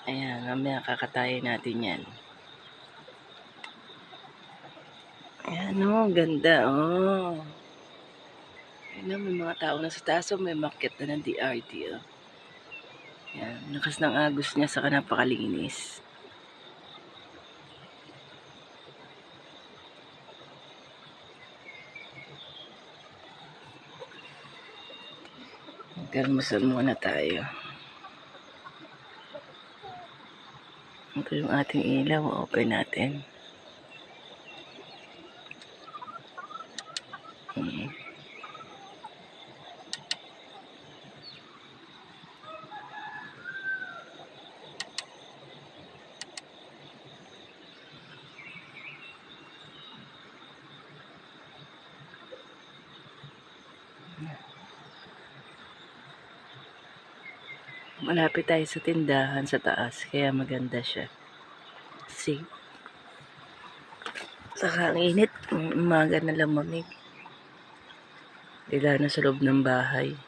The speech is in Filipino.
Ayan, mamaya kakatayin natin yan. Ayan o, ganda o. Ayan o, may mga tao na sa taas o, may market na ng DRT o. Ayan, lakas ng agos niya sa napakalinis. Magkalmusal muna tayo. Ito yung ating ilaw, open natin. Malapit tayo sa tindahan sa taas, kaya maganda siya. See? Saka ang init, umaga na lamamig. Lalo na sa loob ng bahay.